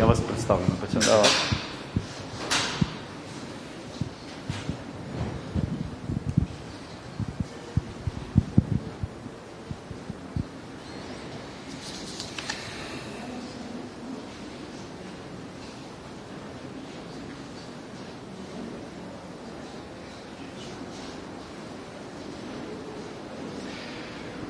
я вас представлю.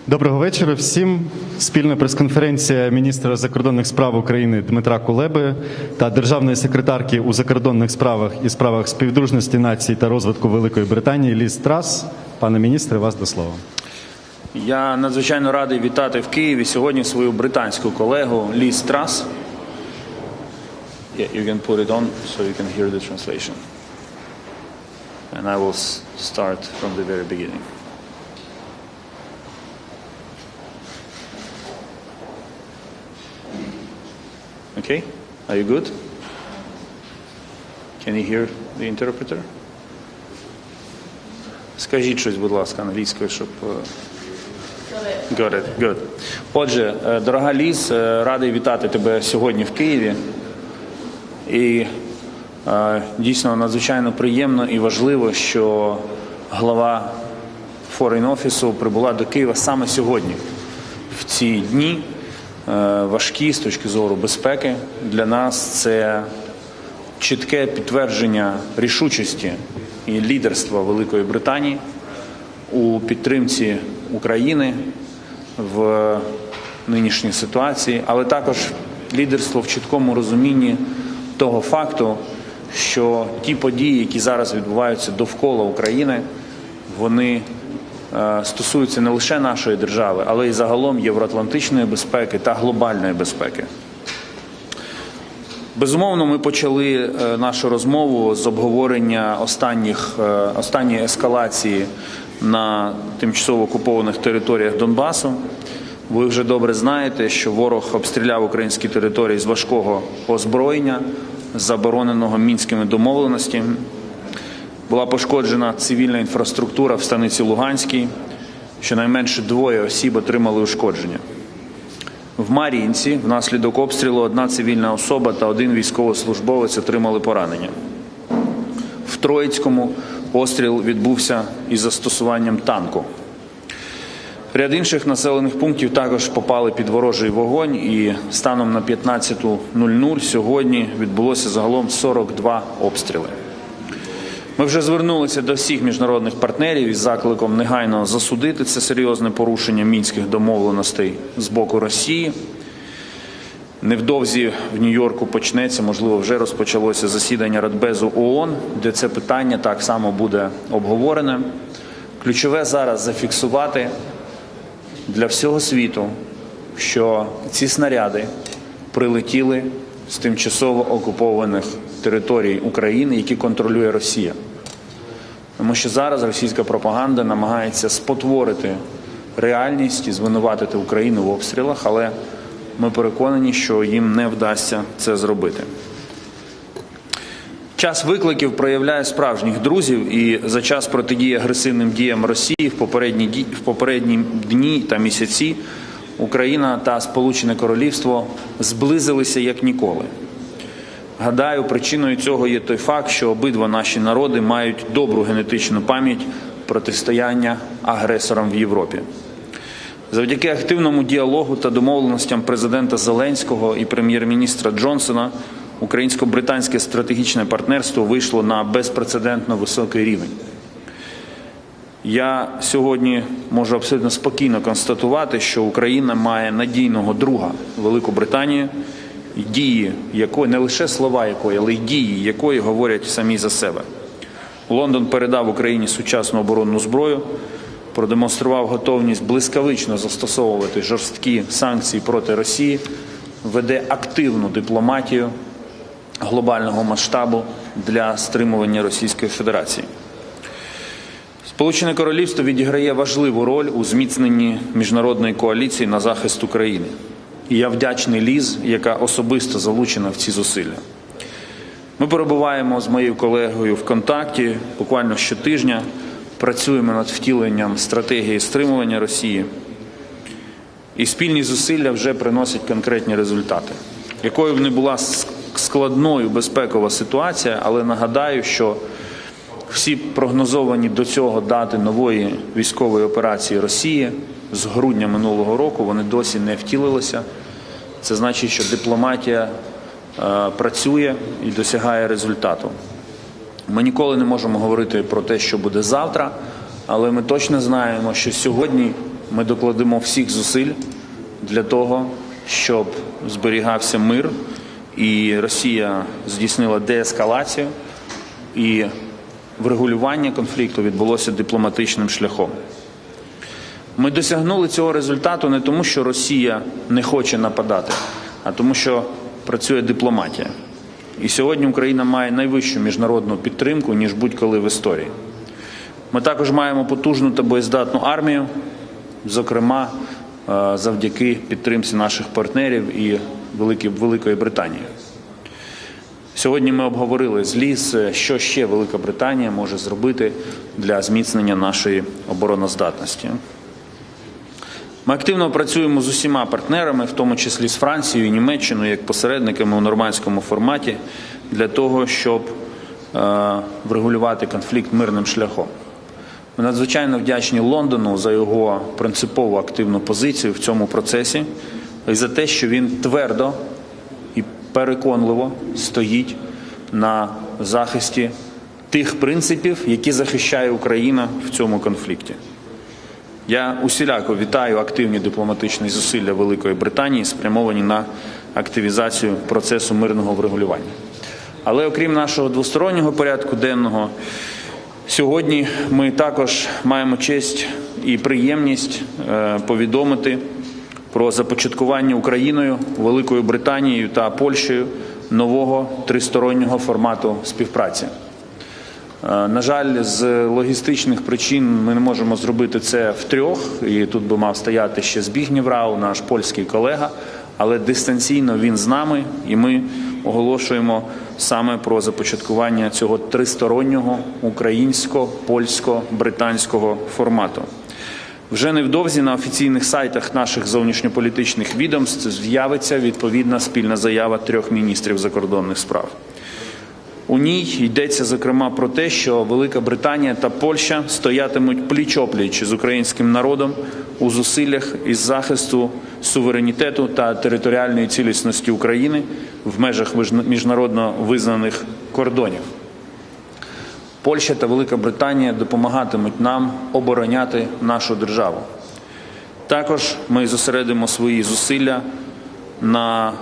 Доброго вечора всім. Спільна прес-конференція міністра закордонних справ України Дмитра Кулеби та державної секретарки у закордонних справах і справах співдружності націй та розвитку Великої Британії Ліз Трасс. Пане міністре, вас до слова. Я надзвичайно радий вітати в Києві сьогодні свою британську колегу Ліз Трасс. You can put it on so you can hear the translation. And I will start from the very beginning. Okay, are you good? Can you hear the interpreter? Скажіть щось, будь ласка, англійською, щоб... Got it. Good. Отже, дорога Ліз, радий вітати тебе сьогодні в Києві. І дійсно надзвичайно приємно і важливо, що глава Foreign Office прибула до Києва саме сьогодні, в ці дні, важкі з точки зору безпеки. Для нас це чітке підтвердження рішучості і лідерства Великої Британії у підтримці України в нинішній ситуації, але також лідерство в чіткому розумінні того факту, що ті події, які зараз відбуваються довкола України, вони стосуються не лише нашої держави, але й загалом євроатлантичної безпеки та глобальної безпеки. Безумовно, ми почали нашу розмову з обговорення останньої ескалації на тимчасово окупованих територіях Донбасу. Ви вже добре знаєте, що ворог обстріляв українські території з важкого озброєння, забороненого Мінськими домовленостями. Була пошкоджена цивільна інфраструктура в станиці Луганській. Щонайменше 2 осіб отримали ушкодження. В Мар'їнці внаслідок обстрілу 1 цивільна особа та 1 військовослужбовець отримали поранення. В Троїцькому постріл відбувся із застосуванням танку. Ряд інших населених пунктів також попали під ворожий вогонь, і станом на 15:00 сьогодні відбулося загалом 42 обстріли. Ми вже звернулися до всіх міжнародних партнерів із закликом негайно засудити це серйозне порушення мінських домовленостей з боку Росії. Невдовзі в Нью-Йорку почнеться, можливо, вже розпочалося засідання Радбезу ООН, де це питання так само буде обговорене. Ключове зараз зафіксувати для всього світу, що ці снаряди прилетіли з тимчасово окупованих територій України, які контролює Росія. Тому що зараз російська пропаганда намагається спотворити реальність і звинуватити Україну в обстрілах, але ми переконані, що їм не вдасться це зробити. Час викликів проявляє справжніх друзів, і за час протидії агресивним діям Росії в попередні дні та місяці Україна та Сполучене Королівство зблизилися як ніколи. Гадаю, причиною цього є той факт, що обидва наші народи мають добру генетичну пам'ять протистояння агресорам в Європі. Завдяки активному діалогу та домовленостям президента Зеленського і прем'єр-міністра Джонсона українсько-британське стратегічне партнерство вийшло на безпрецедентно високий рівень. Я сьогодні можу абсолютно спокійно констатувати, що Україна має надійного друга Велику Британію, дії якої, не лише слова якої, але й дії якої говорять самі за себе. Лондон передав Україні сучасну оборонну зброю, продемонстрував готовність блискавично застосовувати жорсткі санкції проти Росії, веде активну дипломатію глобального масштабу для стримування Російської Федерації. Сполучене Королівство відіграє важливу роль у зміцненні міжнародної коаліції на захист України. І я вдячний Ліз, яка особисто залучена в ці зусилля. Ми перебуваємо з моєю колегою в контакті буквально щотижня, працюємо над втіленням стратегії стримування Росії. І спільні зусилля вже приносять конкретні результати. Якою б не була складною безпекова ситуація, але нагадаю, що всі прогнозовані до цього дати нової військової операції Росії з грудня минулого року, вони досі не втілилися. Це значить, що дипломатія працює і досягає результату. Ми ніколи не можемо говорити про те, що буде завтра, але ми точно знаємо, що сьогодні ми докладемо всіх зусиль для того, щоб зберігався мир і Росія здійснила деескалацію і врегулювання конфлікту відбулося дипломатичним шляхом. Ми досягнули цього результату не тому, що Росія не хоче нападати, а тому, що працює дипломатія. І сьогодні Україна має найвищу міжнародну підтримку, ніж будь-коли в історії. Ми також маємо потужну та боєздатну армію, зокрема, завдяки підтримці наших партнерів і Великої Британії. Сьогодні ми обговорили з ЛІС, що ще Велика Британія може зробити для зміцнення нашої обороноздатності. Ми активно працюємо з усіма партнерами, в тому числі з Францією і Німеччиною, як посередниками у нормандському форматі, для того, щоб врегулювати конфлікт мирним шляхом. Ми надзвичайно вдячні Лондону за його принципову активну позицію в цьому процесі і за те, що він твердо і переконливо стоїть на захисті тих принципів, які захищає Україна в цьому конфлікті. Я усіляко вітаю активні дипломатичні зусилля Великої Британії, спрямовані на активізацію процесу мирного врегулювання. Але окрім нашого двостороннього порядку денного, сьогодні ми також маємо честь і приємність повідомити про започаткування Україною, Великою Британією та Польщею нового тристороннього формату співпраці. На жаль, з логістичних причин ми не можемо зробити це втрьох, і тут би мав стояти ще Збігнєв Рау, наш польський колега, але дистанційно він з нами, і ми оголошуємо саме про започаткування цього тристороннього українсько-польсько-британського формату. Вже невдовзі на офіційних сайтах наших зовнішньополітичних відомств з'явиться відповідна спільна заява трьох міністрів закордонних справ. У ній йдеться, зокрема, про те, що Велика Британія та Польща стоятимуть пліч-опліч з українським народом у зусиллях із захисту суверенітету та територіальної цілісності України в межах міжнародно визнаних кордонів. Польща та Велика Британія допомагатимуть нам обороняти нашу державу. Також ми зосередимо свої зусилля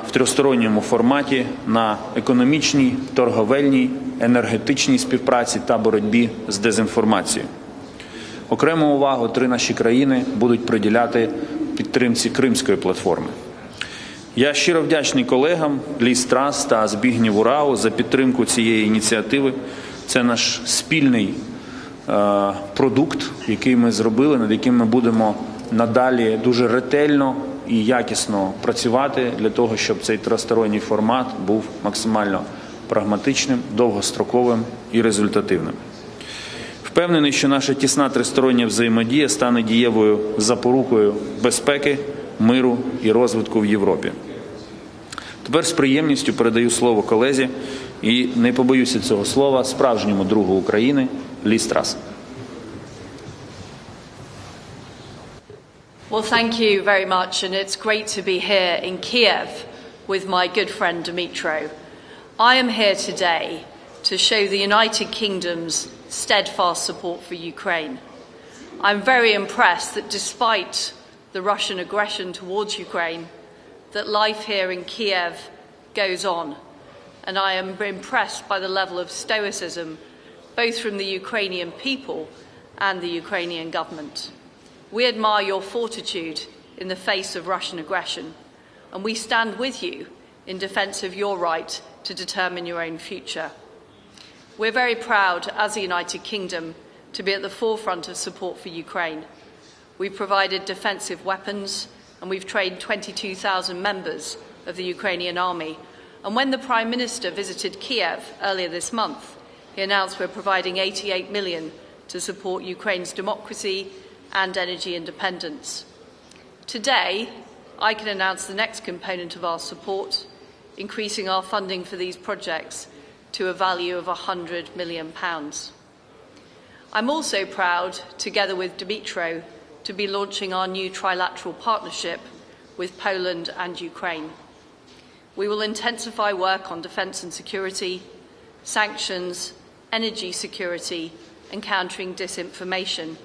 в трьохсторонньому форматі на економічній, торговельній, енергетичній співпраці та боротьбі з дезінформацією. Окрему увагу три наші країни будуть приділяти підтримці Кримської платформи. Я щиро вдячний колегам Truss та Збігнєву Рау за підтримку цієї ініціативи. Це наш спільний продукт, який ми зробили, над яким ми будемо надалі дуже ретельно і якісно працювати для того, щоб цей тристоронній формат був максимально прагматичним, довгостроковим і результативним. Впевнений, що наша тісна тристороння взаємодія стане дієвою запорукою безпеки, миру і розвитку в Європі. Тепер з приємністю передаю слово колезі і, не побоюся цього слова, справжньому другу України Truss. Well, thank you very much, and it's great to be here in Kiev with my good friend Dmytro. I am here today to show the United Kingdom's steadfast support for Ukraine. I'm very impressed that despite the Russian aggression towards Ukraine, that life here in Kiev goes on. And I am impressed by the level of stoicism, both from the Ukrainian people and the Ukrainian government. We admire your fortitude in the face of Russian aggression, and we stand with you in defence of your right to determine your own future. We're very proud, as the United Kingdom, to be at the forefront of support for Ukraine. We've provided defensive weapons, and we've trained 22,000 members of the Ukrainian army. And when the Prime Minister visited Kiev earlier this month, he announced we're providing 88 million to support Ukraine's democracy and energy independence. Today, I can announce the next component of our support increasing our funding for these projects to a value of £100 million. I'm also proud, together with Dmytro, to be launching our new trilateral partnership with Poland and Ukraine. We will intensify work on defence and security, sanctions, energy security, and countering disinformation.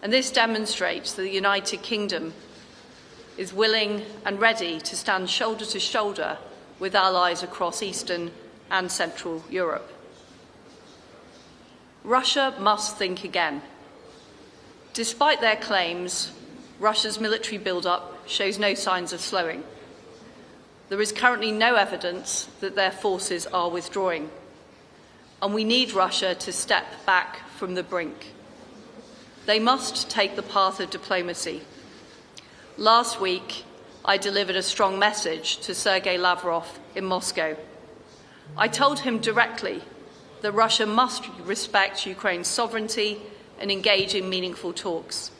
And this demonstrates that the United Kingdom is willing and ready to stand shoulder to shoulder with allies across Eastern and Central Europe. Russia must think again. Despite their claims, Russia's military build-up shows no signs of slowing. There is currently no evidence that their forces are withdrawing, and we need Russia to step back from the brink. They must take the path of diplomacy. Last week, I delivered a strong message to Sergei Lavrov in Moscow. I told him directly that Russia must respect Ukraine's sovereignty and engage in meaningful talks.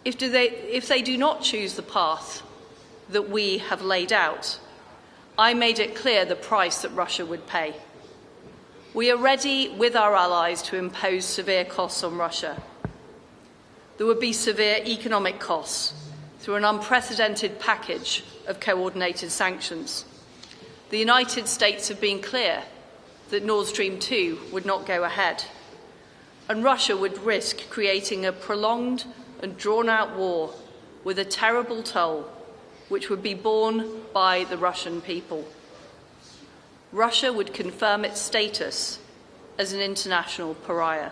If they do not choose the path that we have laid out, I made it clear the price that Russia would pay. We are ready with our allies to impose severe costs on Russia. There would be severe economic costs through an unprecedented package of coordinated sanctions. The United States have been clear that Nord Stream 2 would not go ahead, and Russia would risk creating a prolonged and drawn-out war with a terrible toll which would be borne by the Russian people. Russia would confirm its status as an international pariah.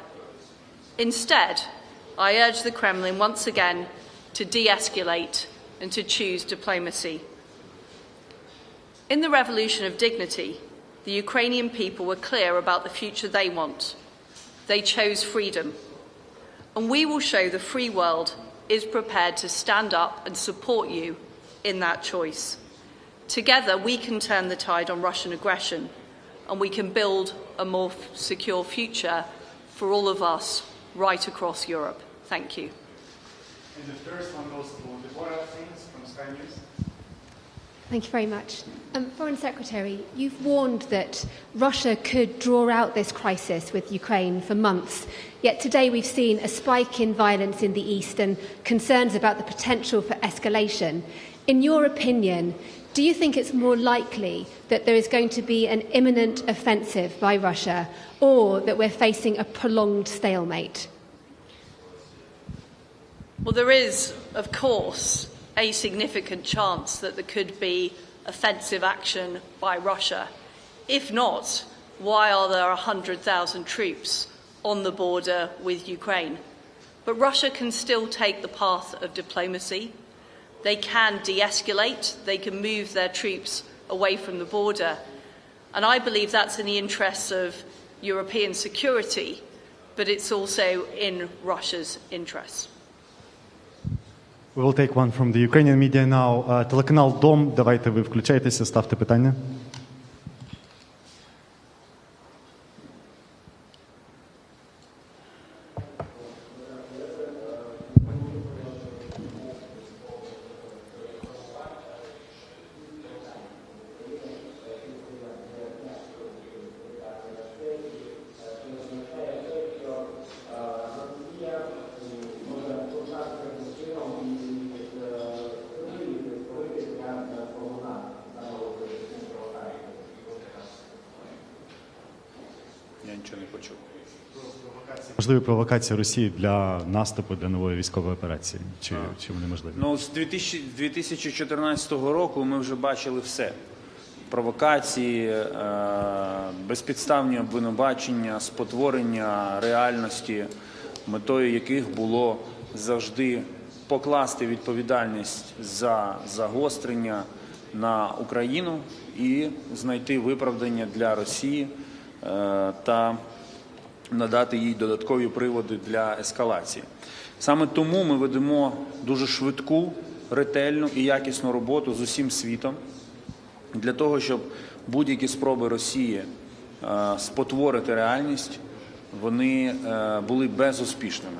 Instead, I urge the Kremlin once again to de-escalate and to choose diplomacy. In the Revolution of Dignity, the Ukrainian people were clear about the future they want. They chose freedom. And we will show the free world is prepared to stand up and support you in that choice. Together, we can turn the tide on Russian aggression, and we can build a more secure future for all of us right across Europe. Thank you. And the first one goes to Deborah from Sky News. Thank you very much. Foreign Secretary, you've warned that Russia could draw out this crisis with Ukraine for months, yet today we've seen a spike in violence in the east and concerns about the potential for escalation. In your opinion, do you think it's more likely that there is going to be an imminent offensive by Russia, or that we're facing a prolonged stalemate? Well, there is, of course, a significant chance that there could be offensive action by Russia. If not, why are there 100,000 troops on the border with Ukraine? But Russia can still take the path of diplomacy. They can de-escalate, they can move their troops away from the border. And I believe that's in the interests of European security, but it's also in Russia's interests. We will take one from the Ukrainian media now. Телеканал Дом, давайте ви включайтеся, ставте питання. Я нічого не почув. Можливі провокації Росії для наступу, для нової військової операції? Чи вони можливі? Ну, з 2014 року ми вже бачили все. Провокації, безпідставні обвинувачення, спотворення реальності, метою яких було завжди покласти відповідальність за загострення на Україну і знайти виправдання для Росії та надати їй додаткові приводи для ескалації. Саме тому ми ведемо дуже швидку, ретельну і якісну роботу з усім світом для того, щоб будь-які спроби Росії спотворити реальність, вони були безуспішними.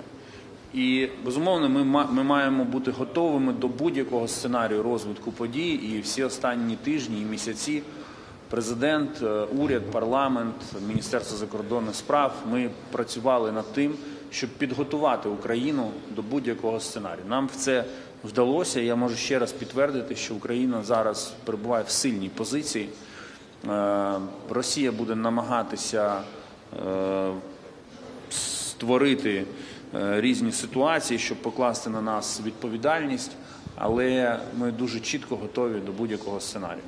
І, безумовно, ми маємо бути готовими до будь-якого сценарію розвитку подій. І всі останні тижні і місяці президент, уряд, парламент, Міністерство закордонних справ, ми працювали над тим, щоб підготувати Україну до будь-якого сценарію. Нам в це вдалося. Я можу ще раз підтвердити, що Україна зараз перебуває в сильній позиції. Росія буде намагатися створити різні ситуації, щоб покласти на нас відповідальність, але ми дуже чітко готові до будь-якого сценарію.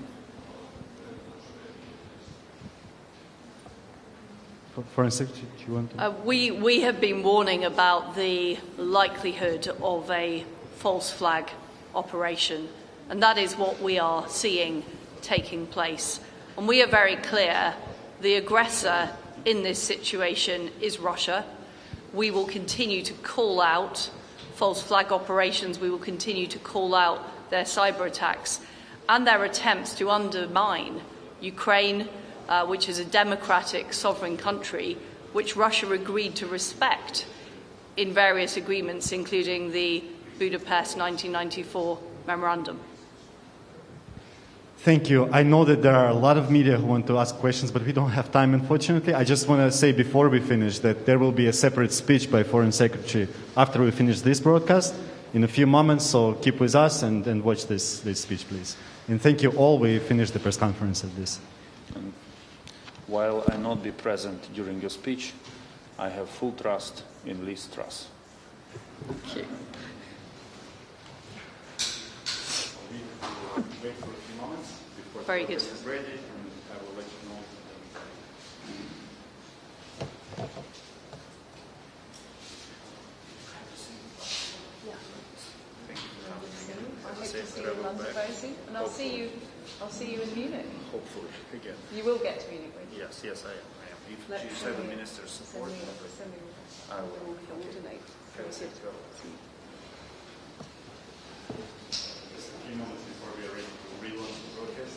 Foreign Secretary, do you want to? We have been warning about the likelihood of a false flag operation, and that is what we are seeing taking place. And we are very clear, the aggressor in this situation is Russia. We will continue to call out false flag operations, we will continue to call out their cyber attacks and their attempts to undermine Ukraine, which is a democratic sovereign country, which Russia agreed to respect in various agreements, including the Budapest 1994 memorandum. Thank you. I know that there are a lot of media who want to ask questions, but we don't have time, unfortunately. I just want to say before we finish that there will be a separate speech by Foreign Secretary after we finish this broadcast in a few moments, so keep with us and watch this speech, please. And thank you all. We finished the press conference at this. While I not be present during your speech, I have full trust in Liz Truss. Thank you. Wait for a few moments before Very good. is ready, and I will let you know. And I'll see you in Munich. Hopefully, again. You will get to Munich, won't you? Yes, I am. If Let- you send say the me- minister's Send support, me, send me. I will. We'll coordinate. Very good. Go. See you. Just a few moments before we are ready to relaunch the broadcast.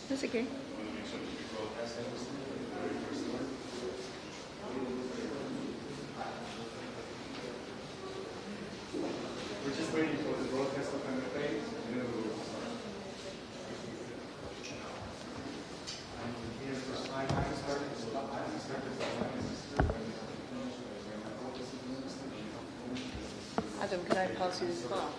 That's okay. We're just waiting for the broadcast to come page. Adam, can I pass you this file?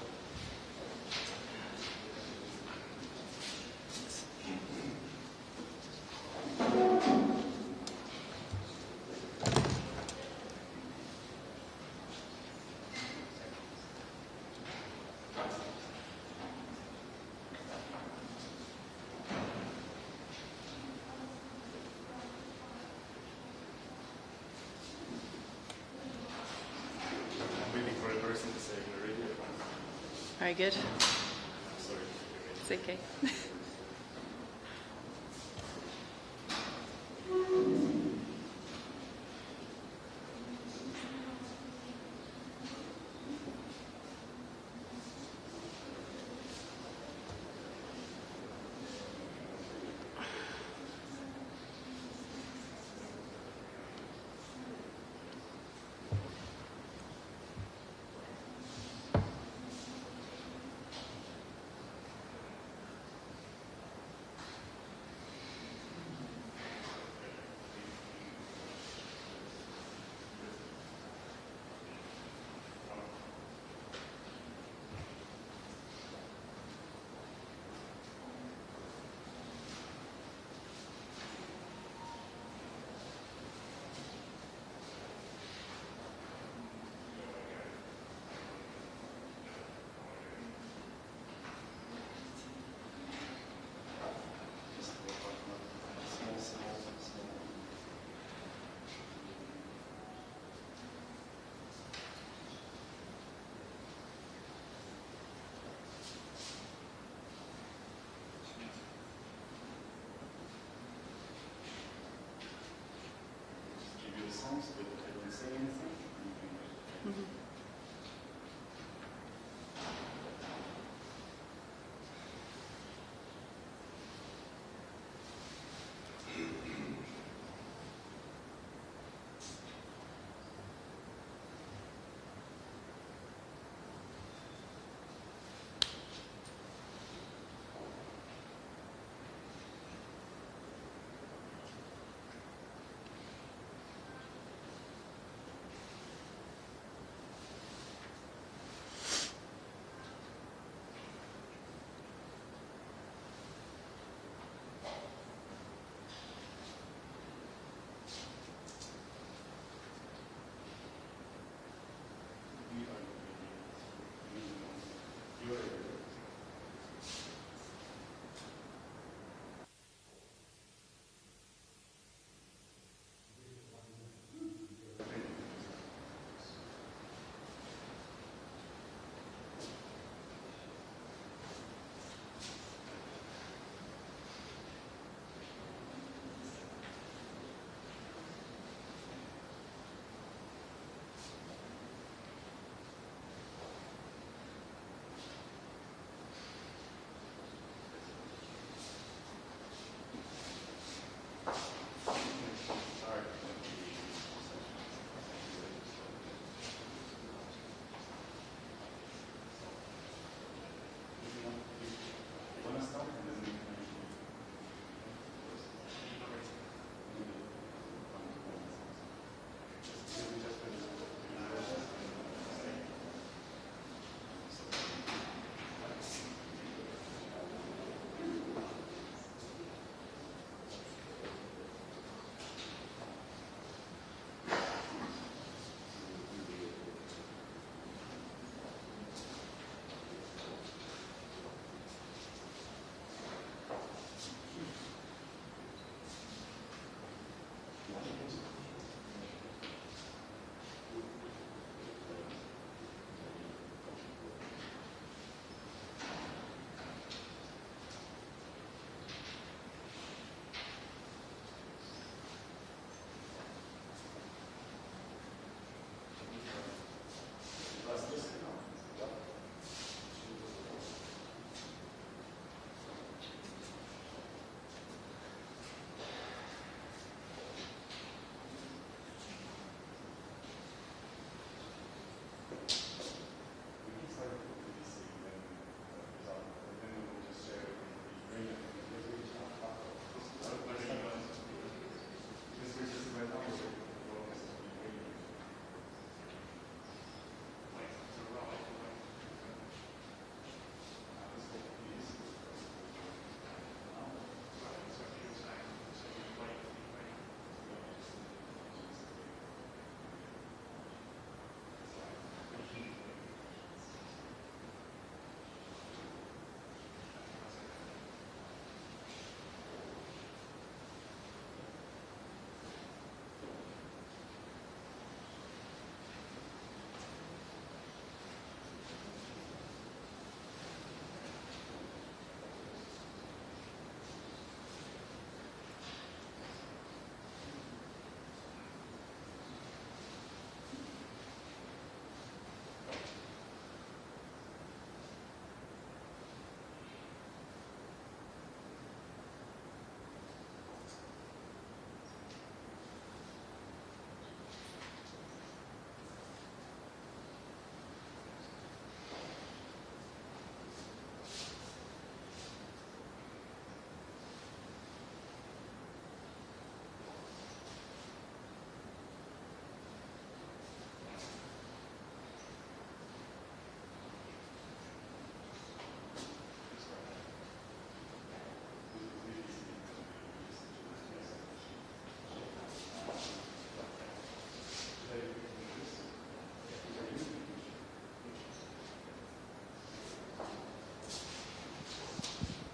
I'm waiting for a person to say we're ready. Very good. Sorry. It's okay.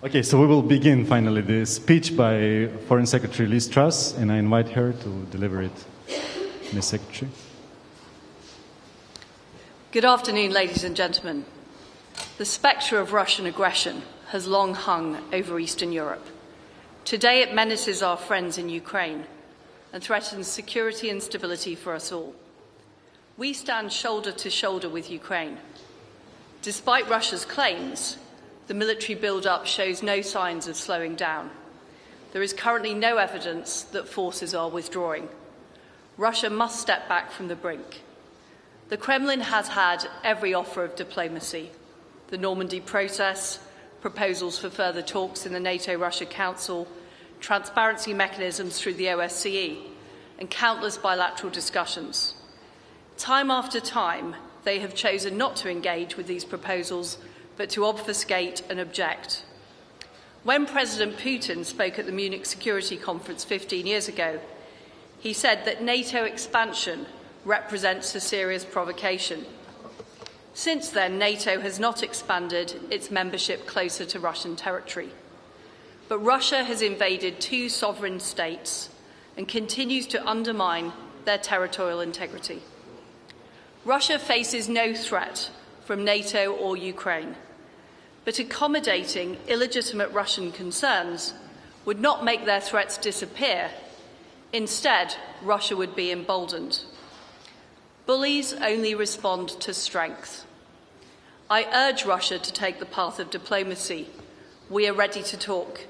Okay, so we will begin finally the speech by Foreign Secretary Liz Truss, and I invite her to deliver it. Ms. Secretary. Good afternoon, ladies and gentlemen. The spectre of Russian aggression has long hung over Eastern Europe. Today it menaces our friends in Ukraine. and threatens security and stability for us all. We stand shoulder to shoulder with Ukraine. Despite Russia's claims, the military build-up shows no signs of slowing down. There is currently no evidence that forces are withdrawing. Russia must step back from the brink. The Kremlin has had every offer of diplomacy: the Normandy process, proposals for further talks in the NATO-Russia Council, transparency mechanisms through the OSCE, and countless bilateral discussions. Time after time, they have chosen not to engage with these proposals, but to obfuscate and object. When President Putin spoke at the Munich Security Conference 15 years ago, he said that NATO expansion represents a serious provocation. Since then, NATO has not expanded its membership closer to Russian territory. But Russia has invaded 2 sovereign states and continues to undermine their territorial integrity. Russia faces no threat from NATO or Ukraine, but accommodating illegitimate Russian concerns would not make their threats disappear. Instead, Russia would be emboldened. Bullies only respond to strength. I urge Russia to take the path of diplomacy. We are ready to talk.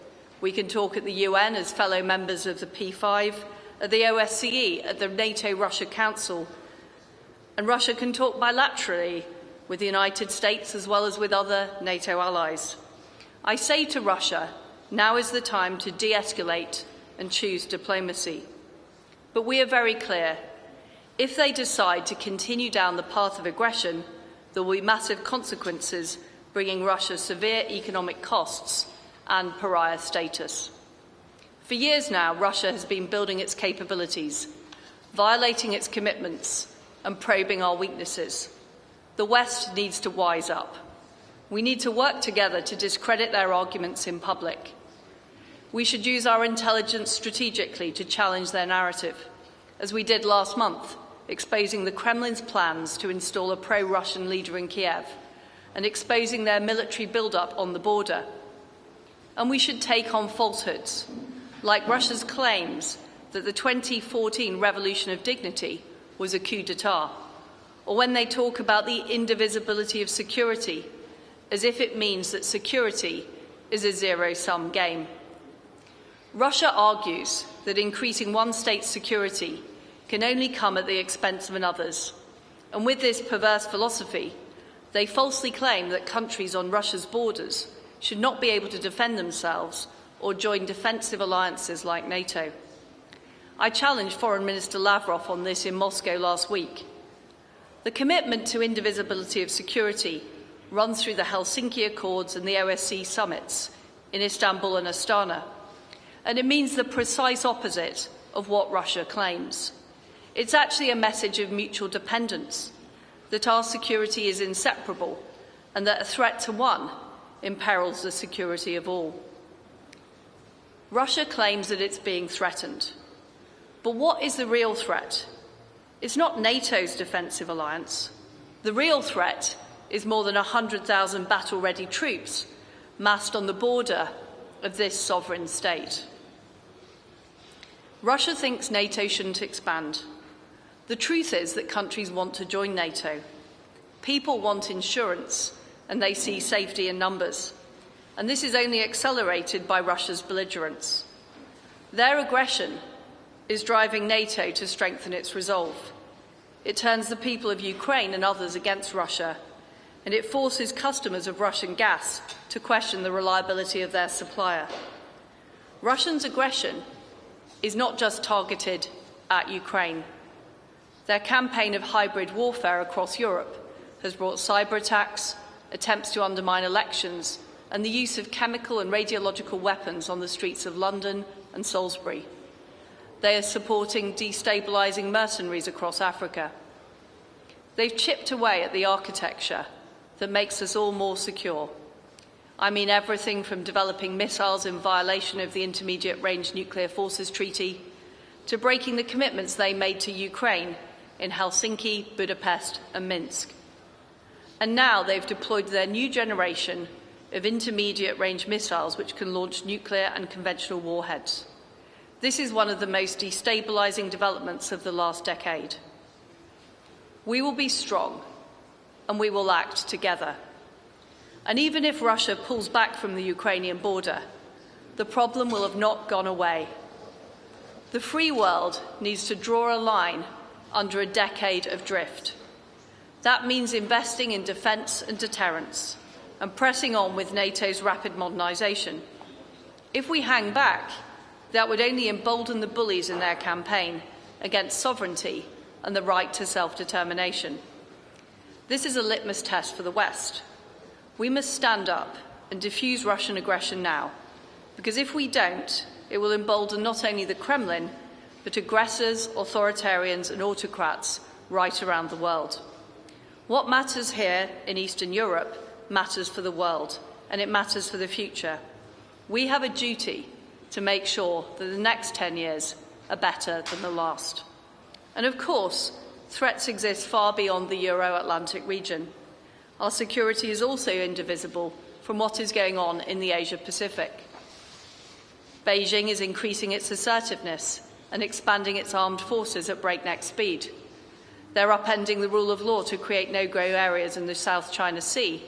We can talk at the UN as fellow members of the P5, at the OSCE, at the NATO-Russia Council, and Russia can talk bilaterally with the United States as well as with other NATO allies. I say to Russia, now is the time to de-escalate and choose diplomacy. But we are very clear. If they decide to continue down the path of aggression, there will be massive consequences, bringing Russia severe economic costs and pariah status. For years now, Russia has been building its capabilities, violating its commitments, and probing our weaknesses. The West needs to wise up. We need to work together to discredit their arguments in public. We should use our intelligence strategically to challenge their narrative, as we did last month, exposing the Kremlin's plans to install a pro-Russian leader in Kiev and exposing their military build-up on the border. And we should take on falsehoods, like Russia's claims that the 2014 Revolution of Dignity was a coup d'etat, or when they talk about the indivisibility of security, as if it means that security is a zero-sum game. Russia argues that increasing one state's security can only come at the expense of another's, and with this perverse philosophy, they falsely claim that countries on Russia's borders should not be able to defend themselves or join defensive alliances like NATO. I challenged Foreign Minister Lavrov on this in Moscow last week. The commitment to indivisibility of security runs through the Helsinki Accords and the OSCE summits in Istanbul and Astana, and it means the precise opposite of what Russia claims. It's actually a message of mutual dependence, that our security is inseparable and that a threat to one imperils the security of all. Russia claims that it's being threatened. But what is the real threat? It's not NATO's defensive alliance. The real threat is more than 100,000 battle-ready troops massed on the border of this sovereign state. Russia thinks NATO shouldn't expand. The truth is that countries want to join NATO. People want insurance, and they see safety in numbers. And this is only accelerated by Russia's belligerence. Their aggression is driving NATO to strengthen its resolve. It turns the people of Ukraine and others against Russia, and it forces customers of Russian gas to question the reliability of their supplier. Russia's aggression is not just targeted at Ukraine. Their campaign of hybrid warfare across Europe has brought cyber attacks, attempts to undermine elections, and the use of chemical and radiological weapons on the streets of London and Salisbury. They are supporting destabilising mercenaries across Africa. They've chipped away at the architecture that makes us all more secure. I mean everything from developing missiles in violation of the Intermediate Range Nuclear Forces Treaty to breaking the commitments they made to Ukraine in Helsinki, Budapest and Minsk. And now they've deployed their new generation of intermediate-range missiles which can launch nuclear and conventional warheads. This is one of the most destabilising developments of the last decade. We will be strong and we will act together. And even if Russia pulls back from the Ukrainian border, the problem will have not gone away. The free world needs to draw a line under a decade of drift. That means investing in defence and deterrence and pressing on with NATO's rapid modernisation. If we hang back, that would only embolden the bullies in their campaign against sovereignty and the right to self-determination. This is a litmus test for the West. We must stand up and defuse Russian aggression now, because if we don't, it will embolden not only the Kremlin, but aggressors, authoritarians and autocrats right around the world. What matters here in Eastern Europe matters for the world, and it matters for the future. We have a duty to make sure that the next 10 years are better than the last. And of course, threats exist far beyond the Euro-Atlantic region. Our security is also indivisible from what is going on in the Asia-Pacific. Beijing is increasing its assertiveness and expanding its armed forces at breakneck speed. They're upending the rule of law to create no-go areas in the South China Sea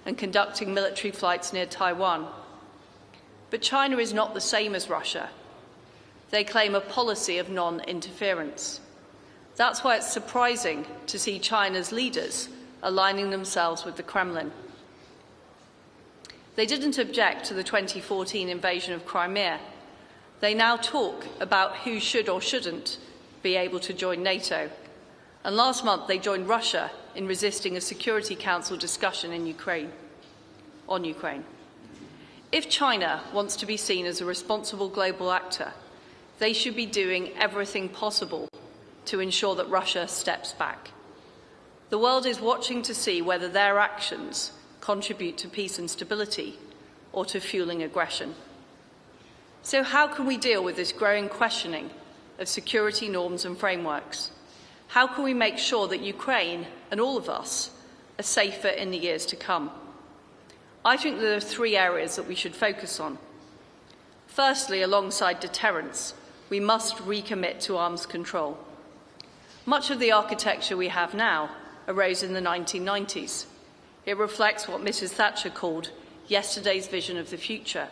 and conducting military flights near Taiwan. But China is not the same as Russia. They claim a policy of non-interference. That's why it's surprising to see China's leaders aligning themselves with the Kremlin. They didn't object to the 2014 invasion of Crimea. They now talk about who should or shouldn't be able to join NATO. And last month they joined Russia in resisting a Security Council discussion on Ukraine. If China wants to be seen as a responsible global actor, they should be doing everything possible to ensure that Russia steps back. The world is watching to see whether their actions contribute to peace and stability or to fueling aggression. So how can we deal with this growing questioning of security norms and frameworks? How can we make sure that Ukraine and all of us are safer in the years to come? I think there are three areas that we should focus on. Firstly, alongside deterrence, we must recommit to arms control. Much of the architecture we have now arose in the 1990s. It reflects what Mrs. Thatcher called yesterday's vision of the future.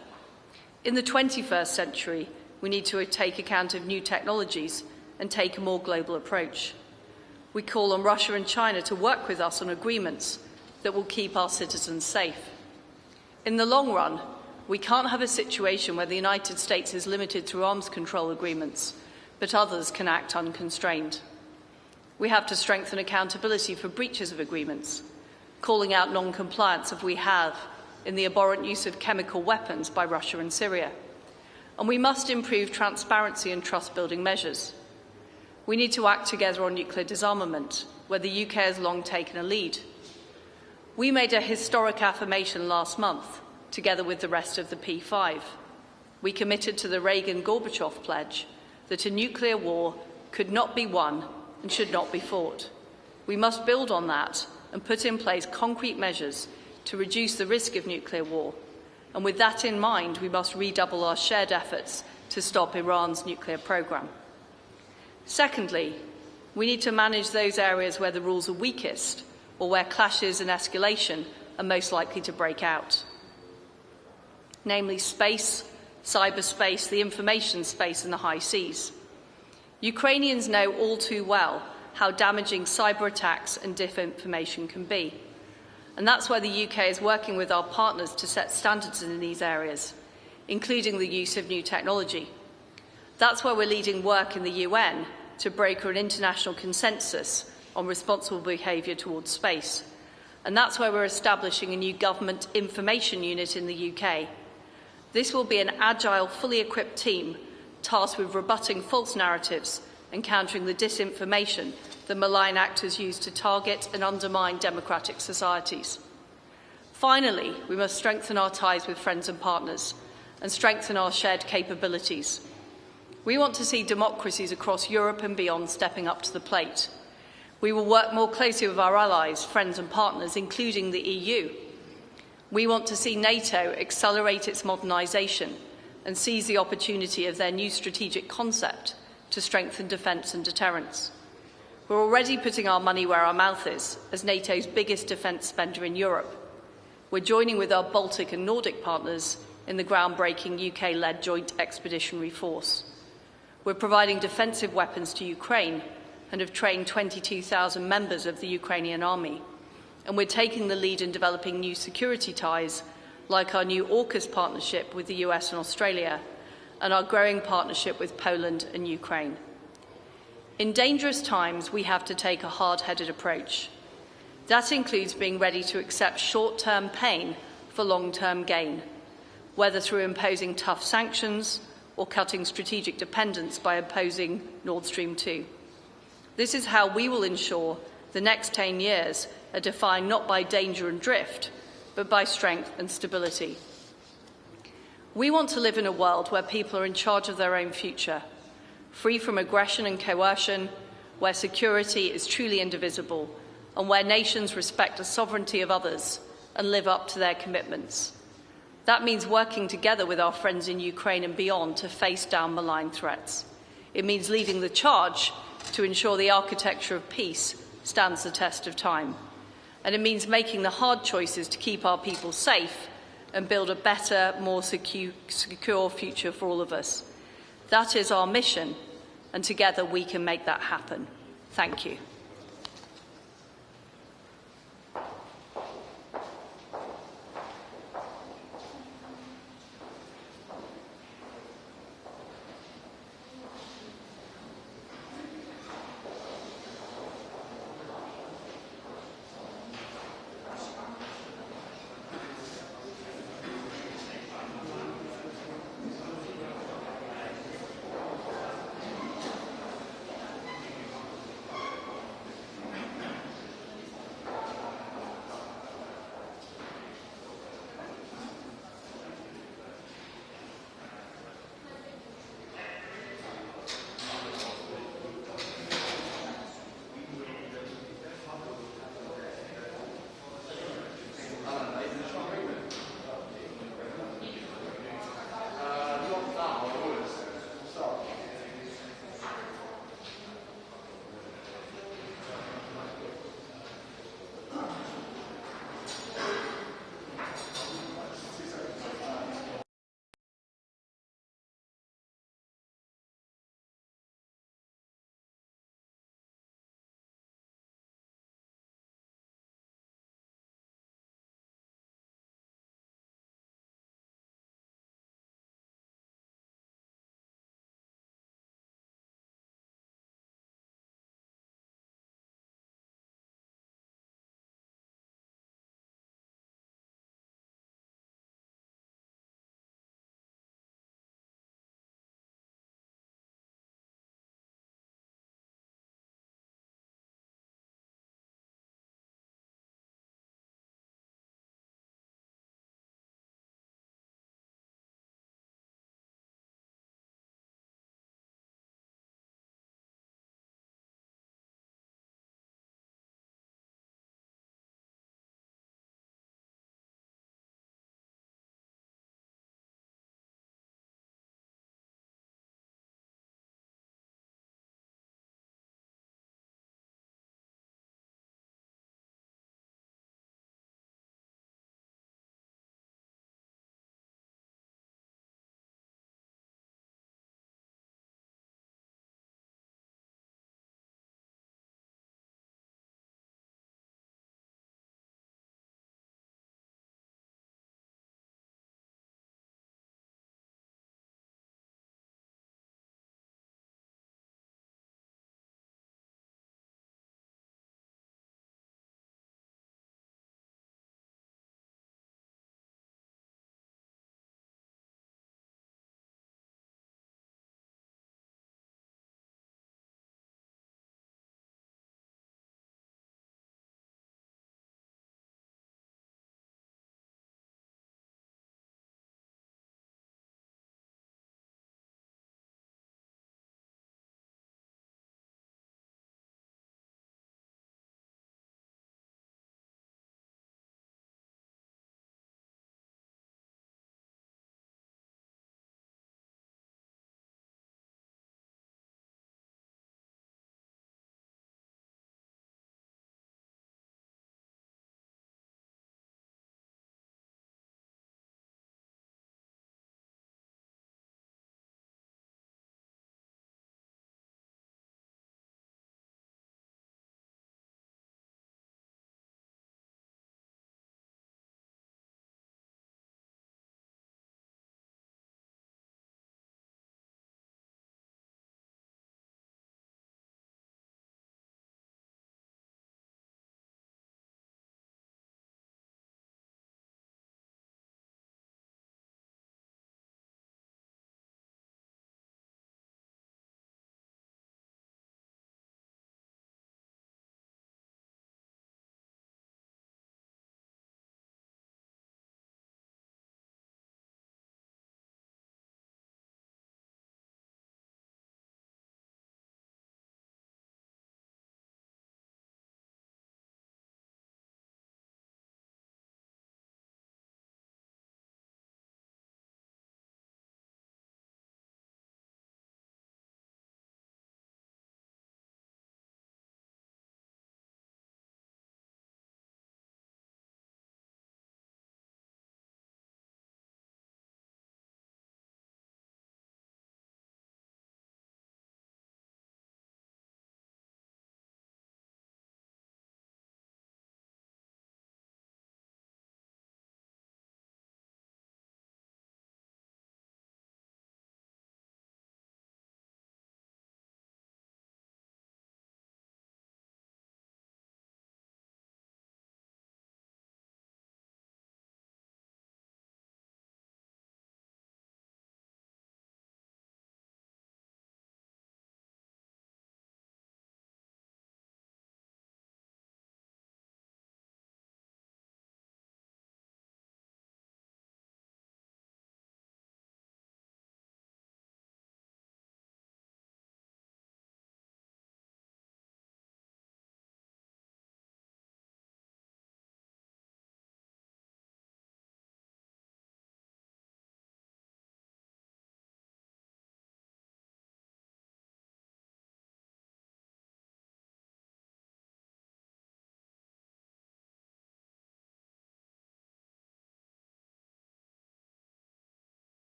In the 21st century, we need to take account of new technologies and take a more global approach. We call on Russia and China to work with us on agreements that will keep our citizens safe. In the long run, we can't have a situation where the United States is limited through arms control agreements, but others can act unconstrained. We have to strengthen accountability for breaches of agreements, calling out non-compliance as we have in the abhorrent use of chemical weapons by Russia and Syria. And we must improve transparency and trust-building measures. We need to act together on nuclear disarmament, where the UK has long taken a lead. We made a historic affirmation last month, together with the rest of the P5. We committed to the Reagan-Gorbachev pledge that a nuclear war could not be won and should not be fought. We must build on that and put in place concrete measures to reduce the risk of nuclear war. And with that in mind, we must redouble our shared efforts to stop Iran's nuclear programme. Secondly, we need to manage those areas where the rules are weakest or where clashes and escalation are most likely to break out. Namely space, cyberspace, the information space and the high seas. Ukrainians know all too well how damaging cyber attacks and disinformation can be. And that's why the UK is working with our partners to set standards in these areas, including the use of new technology. That's why we're leading work in the UN to broker an international consensus on responsible behaviour towards space. And that's why we're establishing a new government information unit in the UK. This will be an agile, fully equipped team tasked with rebutting false narratives and countering the disinformation that malign actors use to target and undermine democratic societies. Finally, we must strengthen our ties with friends and partners and strengthen our shared capabilities. We want to see democracies across Europe and beyond stepping up to the plate. We will work more closely with our allies, friends and partners, including the EU. We want to see NATO accelerate its modernisation and seize the opportunity of their new strategic concept to strengthen defence and deterrence. We're already putting our money where our mouth is, as NATO's biggest defence spender in Europe. We're joining with our Baltic and Nordic partners in the groundbreaking UK-led Joint Expeditionary Force. We're providing defensive weapons to Ukraine and have trained 22,000 members of the Ukrainian army. And we're taking the lead in developing new security ties, like our new AUKUS partnership with the US and Australia, and our growing partnership with Poland and Ukraine. In dangerous times, we have to take a hard-headed approach. That includes being ready to accept short-term pain for long-term gain, whether through imposing tough sanctions or cutting strategic dependence by opposing Nord Stream 2. This is how we will ensure the next 10 years are defined not by danger and drift, but by strength and stability. We want to live in a world where people are in charge of their own future, free from aggression and coercion, where security is truly indivisible, and where nations respect the sovereignty of others and live up to their commitments. That means working together with our friends in Ukraine and beyond to face down malign threats. It means leading the charge to ensure the architecture of peace stands the test of time. And it means making the hard choices to keep our people safe and build a better, more secure future for all of us. That is our mission, and together we can make that happen. Thank you.